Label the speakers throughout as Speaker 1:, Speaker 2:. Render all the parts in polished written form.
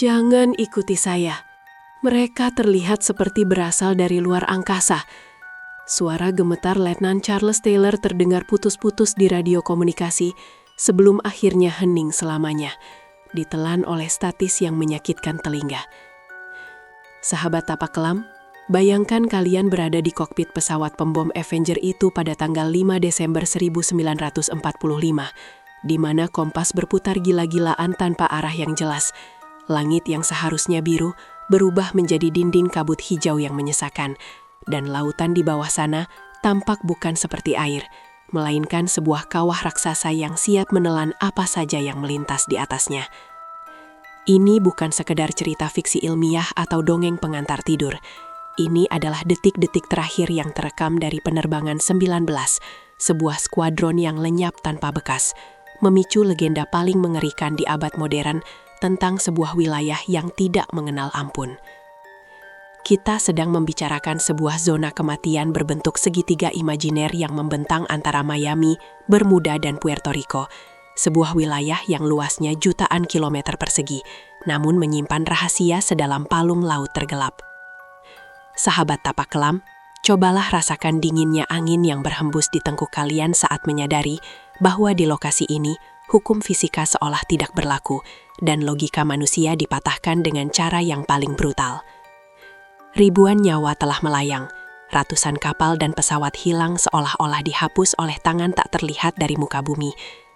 Speaker 1: Jangan ikuti saya. Mereka terlihat seperti berasal dari luar angkasa. Suara gemetar Letnan Charles Taylor terdengar putus-putus di radio komunikasi sebelum akhirnya hening selamanya, ditelan oleh statis yang menyakitkan telinga. Sahabat tapak kelam, bayangkan kalian berada di kokpit pesawat pembom Avenger itu pada tanggal 5 Desember 1945, di mana kompas berputar gila-gilaan tanpa arah yang jelas. Langit yang seharusnya biru berubah menjadi dinding kabut hijau yang menyesakan, dan lautan di bawah sana tampak bukan seperti air, melainkan sebuah kawah raksasa yang siap menelan apa saja yang melintas di atasnya. Ini bukan sekedar cerita fiksi ilmiah atau dongeng pengantar tidur. Ini adalah detik-detik terakhir yang terekam dari penerbangan 19, sebuah skuadron yang lenyap tanpa bekas, memicu legenda paling mengerikan di abad modern tentang sebuah wilayah yang tidak mengenal ampun. Kita sedang membicarakan sebuah zona kematian berbentuk segitiga imajiner yang membentang antara Miami, Bermuda, dan Puerto Rico. Sebuah wilayah yang luasnya jutaan kilometer persegi, namun menyimpan rahasia sedalam palung laut tergelap. Sahabat tapak kelam, cobalah rasakan dinginnya angin yang berhembus di tengkuk kalian saat menyadari bahwa di lokasi ini, hukum fisika seolah tidak berlaku, dan logika manusia dipatahkan dengan cara yang paling brutal. Ribuan nyawa telah melayang, ratusan kapal dan pesawat hilang seolah-olah dihapus oleh tangan tak terlihat dari muka bumi,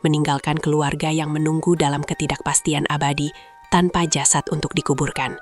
Speaker 1: meninggalkan keluarga yang menunggu dalam ketidakpastian abadi tanpa jasad untuk dikuburkan.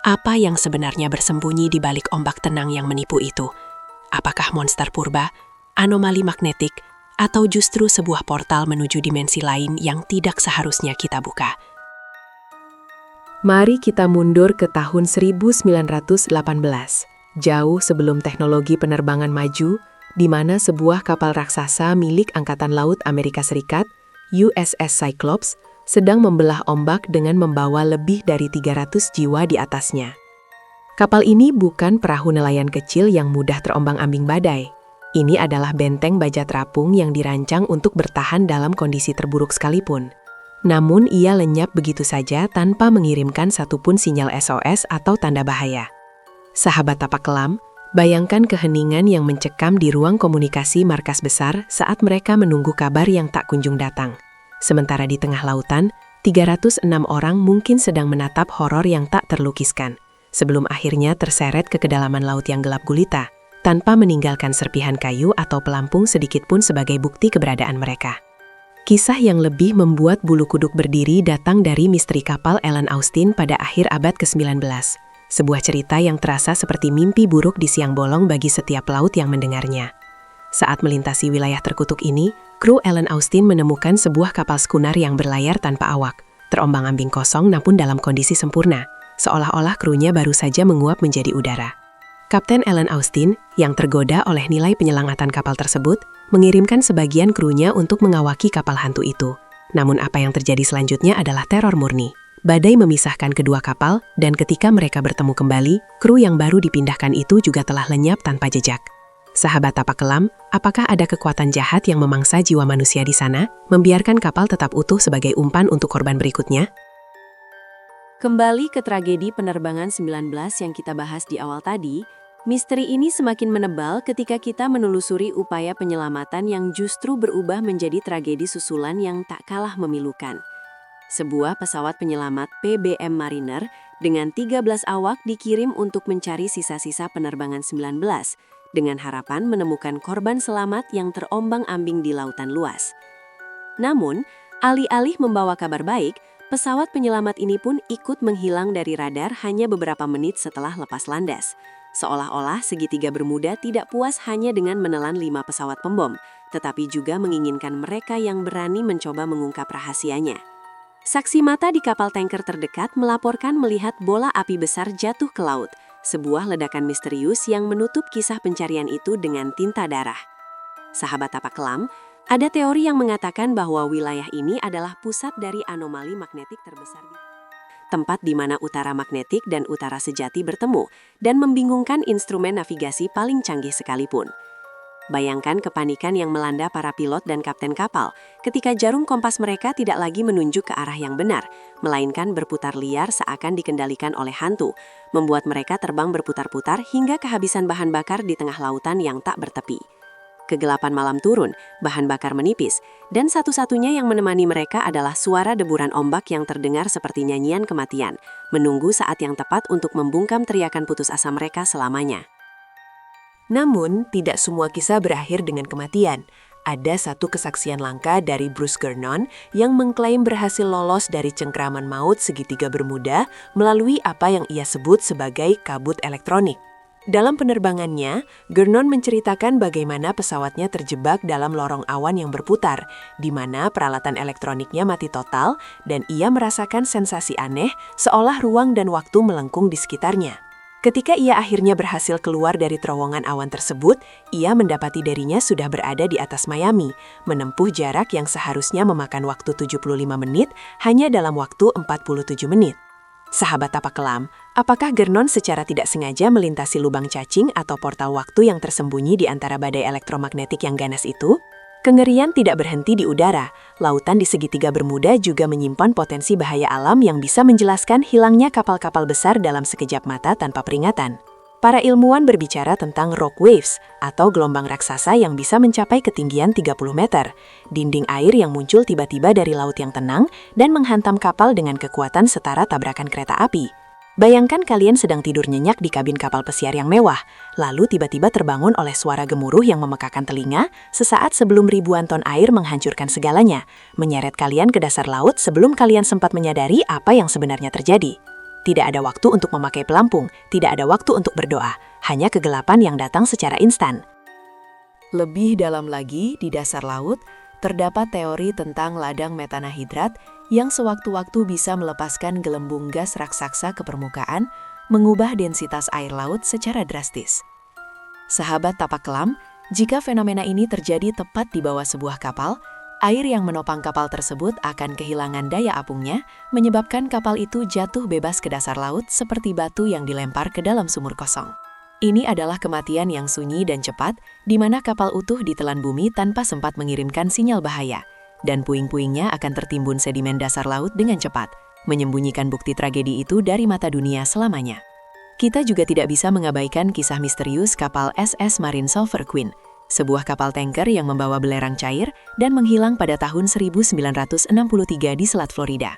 Speaker 1: Apa yang sebenarnya bersembunyi di balik ombak tenang yang menipu itu? Apakah monster purba, anomali magnetik, atau justru sebuah portal menuju dimensi lain yang tidak seharusnya kita buka?
Speaker 2: Mari kita mundur ke tahun 1918, jauh sebelum teknologi penerbangan maju, di mana sebuah kapal raksasa milik Angkatan Laut Amerika Serikat, USS Cyclops, sedang membelah ombak dengan membawa lebih dari 300 jiwa di atasnya. Kapal ini bukan perahu nelayan kecil yang mudah terombang-ambing badai. Ini adalah benteng baja terapung yang dirancang untuk bertahan dalam kondisi terburuk sekalipun. Namun ia lenyap begitu saja tanpa mengirimkan satupun sinyal SOS atau tanda bahaya. Sahabat tapak kelam, bayangkan keheningan yang mencekam di ruang komunikasi markas besar saat mereka menunggu kabar yang tak kunjung datang. Sementara di tengah lautan, 306 orang mungkin sedang menatap horor yang tak terlukiskan, sebelum akhirnya terseret ke kedalaman laut yang gelap gulita, tanpa meninggalkan serpihan kayu atau pelampung sedikitpun sebagai bukti keberadaan mereka. Kisah yang lebih membuat bulu kuduk berdiri datang dari misteri kapal Ellen Austin pada akhir abad ke-19. Sebuah cerita yang terasa seperti mimpi buruk di siang bolong bagi setiap pelaut yang mendengarnya. Saat melintasi wilayah terkutuk ini, kru Ellen Austin menemukan sebuah kapal skuner yang berlayar tanpa awak, terombang-ambing kosong namun dalam kondisi sempurna, seolah-olah krunya baru saja menguap menjadi udara. Kapten Ellen Austin, yang tergoda oleh nilai penyelamatan kapal tersebut, mengirimkan sebagian krunya untuk mengawaki kapal hantu itu. Namun apa yang terjadi selanjutnya adalah teror murni. Badai memisahkan kedua kapal, dan ketika mereka bertemu kembali, kru yang baru dipindahkan itu juga telah lenyap tanpa jejak. Sahabat tapak kelam, apakah ada kekuatan jahat yang memangsa jiwa manusia di sana, membiarkan kapal tetap utuh sebagai umpan untuk korban berikutnya?
Speaker 1: Kembali ke tragedi penerbangan 19 yang kita bahas di awal tadi, misteri ini semakin menebal ketika kita menelusuri upaya penyelamatan yang justru berubah menjadi tragedi susulan yang tak kalah memilukan. Sebuah pesawat penyelamat PBM Mariner dengan 13 awak dikirim untuk mencari sisa-sisa penerbangan 19, dengan harapan menemukan korban selamat yang terombang-ambing di lautan luas. Namun, alih-alih membawa kabar baik, pesawat penyelamat ini pun ikut menghilang dari radar hanya beberapa menit setelah lepas landas. Seolah-olah segitiga Bermuda tidak puas hanya dengan menelan 5 pesawat pembom, tetapi juga menginginkan mereka yang berani mencoba mengungkap rahasianya. Saksi mata di kapal tanker terdekat melaporkan melihat bola api besar jatuh ke laut, sebuah ledakan misterius yang menutup kisah pencarian itu dengan tinta darah. Sahabat tapak kelam, ada teori yang mengatakan bahwa wilayah ini adalah pusat dari anomali magnetik terbesar di tempat di mana utara magnetik dan utara sejati bertemu dan membingungkan instrumen navigasi paling canggih sekalipun. Bayangkan kepanikan yang melanda para pilot dan kapten kapal ketika jarum kompas mereka tidak lagi menunjuk ke arah yang benar, melainkan berputar liar seakan dikendalikan oleh hantu, membuat mereka terbang berputar-putar hingga kehabisan bahan bakar di tengah lautan yang tak bertepi. Kegelapan malam turun, bahan bakar menipis, dan satu-satunya yang menemani mereka adalah suara deburan ombak yang terdengar seperti nyanyian kematian, menunggu saat yang tepat untuk membungkam teriakan putus asa mereka selamanya.
Speaker 2: Namun, tidak semua kisah berakhir dengan kematian. Ada satu kesaksian langka dari Bruce Gernon yang mengklaim berhasil lolos dari cengkraman maut segitiga Bermuda melalui apa yang ia sebut sebagai kabut elektronik. Dalam penerbangannya, Gernon menceritakan bagaimana pesawatnya terjebak dalam lorong awan yang berputar, di mana peralatan elektroniknya mati total dan ia merasakan sensasi aneh seolah ruang dan waktu melengkung di sekitarnya. Ketika ia akhirnya berhasil keluar dari terowongan awan tersebut, ia mendapati dirinya sudah berada di atas Miami, menempuh jarak yang seharusnya memakan waktu 75 menit hanya dalam waktu 47 menit. Sahabat tapak kelam, apakah Gernon secara tidak sengaja melintasi lubang cacing atau portal waktu yang tersembunyi di antara badai elektromagnetik yang ganas itu? Kengerian tidak berhenti di udara. Lautan di segitiga Bermuda juga menyimpan potensi bahaya alam yang bisa menjelaskan hilangnya kapal-kapal besar dalam sekejap mata tanpa peringatan. Para ilmuwan berbicara tentang rock waves atau gelombang raksasa yang bisa mencapai ketinggian 30 meter, dinding air yang muncul tiba-tiba dari laut yang tenang dan menghantam kapal dengan kekuatan setara tabrakan kereta api. Bayangkan kalian sedang tidur nyenyak di kabin kapal pesiar yang mewah, lalu tiba-tiba terbangun oleh suara gemuruh yang memekakan telinga sesaat sebelum ribuan ton air menghancurkan segalanya, menyeret kalian ke dasar laut sebelum kalian sempat menyadari apa yang sebenarnya terjadi. Tidak ada waktu untuk memakai pelampung, tidak ada waktu untuk berdoa, hanya kegelapan yang datang secara instan. Lebih dalam lagi, di dasar laut, terdapat teori tentang ladang metanahidrat yang sewaktu-waktu bisa melepaskan gelembung gas raksasa ke permukaan, mengubah densitas air laut secara drastis. Sahabat tapak kelam, jika fenomena ini terjadi tepat di bawah sebuah kapal, air yang menopang kapal tersebut akan kehilangan daya apungnya, menyebabkan kapal itu jatuh bebas ke dasar laut seperti batu yang dilempar ke dalam sumur kosong. Ini adalah kematian yang sunyi dan cepat, di mana kapal utuh ditelan bumi tanpa sempat mengirimkan sinyal bahaya, dan puing-puingnya akan tertimbun sedimen dasar laut dengan cepat, menyembunyikan bukti tragedi itu dari mata dunia selamanya. Kita juga tidak bisa mengabaikan kisah misterius kapal SS Marine Sulphur Queen, sebuah kapal tanker yang membawa belerang cair dan menghilang pada tahun 1963 di Selat Florida.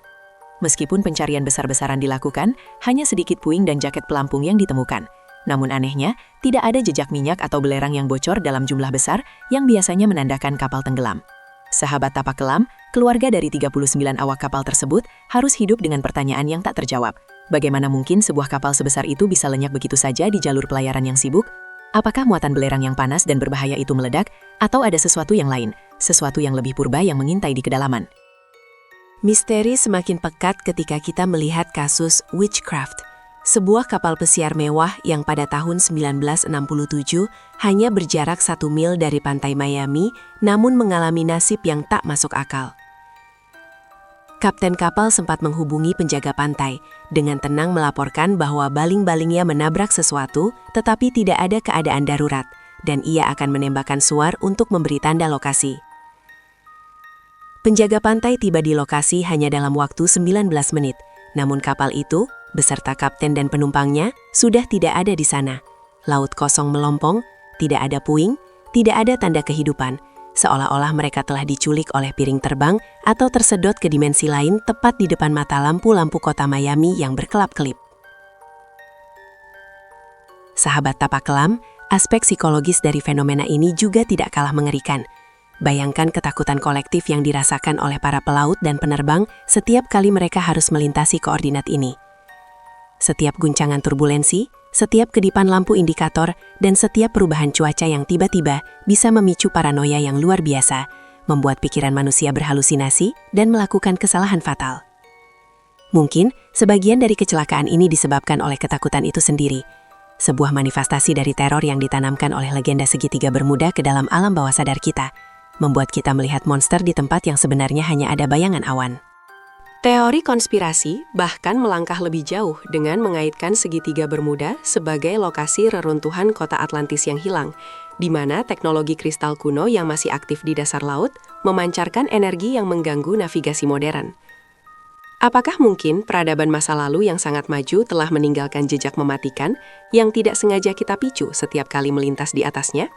Speaker 2: Meskipun pencarian besar-besaran dilakukan, hanya sedikit puing dan jaket pelampung yang ditemukan. Namun anehnya, tidak ada jejak minyak atau belerang yang bocor dalam jumlah besar yang biasanya menandakan kapal tenggelam. Sahabat tapak kelam, keluarga dari 39 awak kapal tersebut harus hidup dengan pertanyaan yang tak terjawab. Bagaimana mungkin sebuah kapal sebesar itu bisa lenyap begitu saja di jalur pelayaran yang sibuk? Apakah muatan belerang yang panas dan berbahaya itu meledak? Atau ada sesuatu yang lain, sesuatu yang lebih purba yang mengintai di kedalaman? Misteri semakin pekat ketika kita melihat kasus Witchcraft, sebuah kapal pesiar mewah yang pada tahun 1967 hanya berjarak 1 mil dari pantai Miami, namun mengalami nasib yang tak masuk akal. Kapten kapal sempat menghubungi penjaga pantai, dengan tenang melaporkan bahwa baling-balingnya menabrak sesuatu, tetapi tidak ada keadaan darurat, dan ia akan menembakkan suar untuk memberi tanda lokasi. Penjaga pantai tiba di lokasi hanya dalam waktu 19 menit, namun kapal itu, beserta kapten dan penumpangnya, sudah tidak ada di sana. Laut kosong melompong, tidak ada puing, tidak ada tanda kehidupan, seolah-olah mereka telah diculik oleh piring terbang atau tersedot ke dimensi lain tepat di depan mata lampu-lampu kota Miami yang berkelap-kelip. Sahabat tapak kelam, aspek psikologis dari fenomena ini juga tidak kalah mengerikan. Bayangkan ketakutan kolektif yang dirasakan oleh para pelaut dan penerbang setiap kali mereka harus melintasi koordinat ini. Setiap guncangan turbulensi, setiap kedipan lampu indikator, dan setiap perubahan cuaca yang tiba-tiba bisa memicu paranoia yang luar biasa, membuat pikiran manusia berhalusinasi dan melakukan kesalahan fatal. Mungkin, sebagian dari kecelakaan ini disebabkan oleh ketakutan itu sendiri, sebuah manifestasi dari teror yang ditanamkan oleh legenda segitiga Bermuda ke dalam alam bawah sadar kita, membuat kita melihat monster di tempat yang sebenarnya hanya ada bayangan awan. Teori konspirasi bahkan melangkah lebih jauh dengan mengaitkan segitiga Bermuda sebagai lokasi reruntuhan kota Atlantis yang hilang,
Speaker 1: di mana teknologi kristal kuno yang masih aktif di dasar laut memancarkan energi yang mengganggu navigasi modern. Apakah mungkin peradaban masa lalu yang sangat maju telah meninggalkan jejak mematikan yang tidak sengaja kita picu setiap kali melintas di atasnya?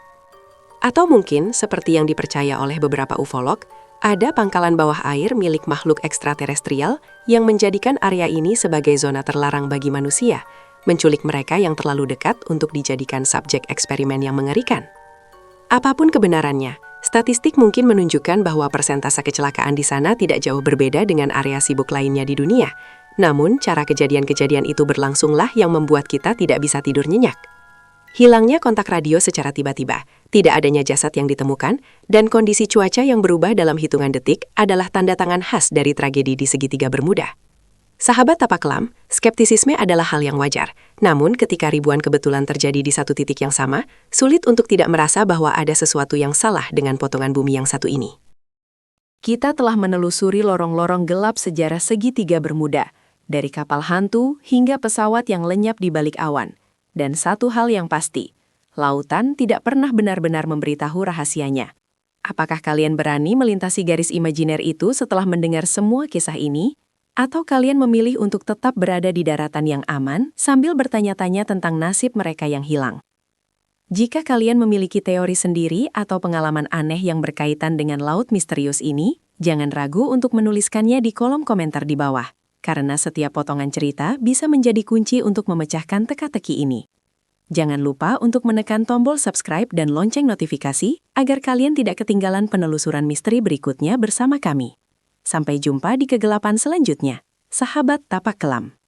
Speaker 1: Atau mungkin, seperti yang dipercaya oleh beberapa ufolog, ada pangkalan bawah air milik makhluk ekstraterestrial yang menjadikan area ini sebagai zona terlarang bagi manusia, menculik mereka yang terlalu dekat untuk dijadikan subjek eksperimen yang mengerikan. Apapun kebenarannya, statistik mungkin menunjukkan bahwa persentase kecelakaan di sana tidak jauh berbeda dengan area sibuk lainnya di dunia. Namun, cara kejadian-kejadian itu berlangsunglah yang membuat kita tidak bisa tidur nyenyak. Hilangnya kontak radio secara tiba-tiba, tidak adanya jasad yang ditemukan, dan kondisi cuaca yang berubah dalam hitungan detik adalah tanda tangan khas dari tragedi di segitiga Bermuda. Sahabat tapak kelam, skeptisisme adalah hal yang wajar. Namun, ketika ribuan kebetulan terjadi di satu titik yang sama, sulit untuk tidak merasa bahwa ada sesuatu yang salah dengan potongan bumi yang satu ini.
Speaker 2: Kita telah menelusuri lorong-lorong gelap sejarah segitiga Bermuda, dari kapal hantu hingga pesawat yang lenyap di balik awan. Dan satu hal yang pasti, lautan tidak pernah benar-benar memberitahu rahasianya. Apakah kalian berani melintasi garis imajiner itu setelah mendengar semua kisah ini? Atau kalian memilih untuk tetap berada di daratan yang aman sambil bertanya-tanya tentang nasib mereka yang hilang? Jika kalian memiliki teori sendiri atau pengalaman aneh yang berkaitan dengan laut misterius ini, jangan ragu untuk menuliskannya di kolom komentar di bawah, karena setiap potongan cerita bisa menjadi kunci untuk memecahkan teka-teki ini. Jangan lupa untuk menekan tombol subscribe dan lonceng notifikasi agar kalian tidak ketinggalan penelusuran misteri berikutnya bersama kami. Sampai jumpa di kegelapan selanjutnya, sahabat tapak kelam.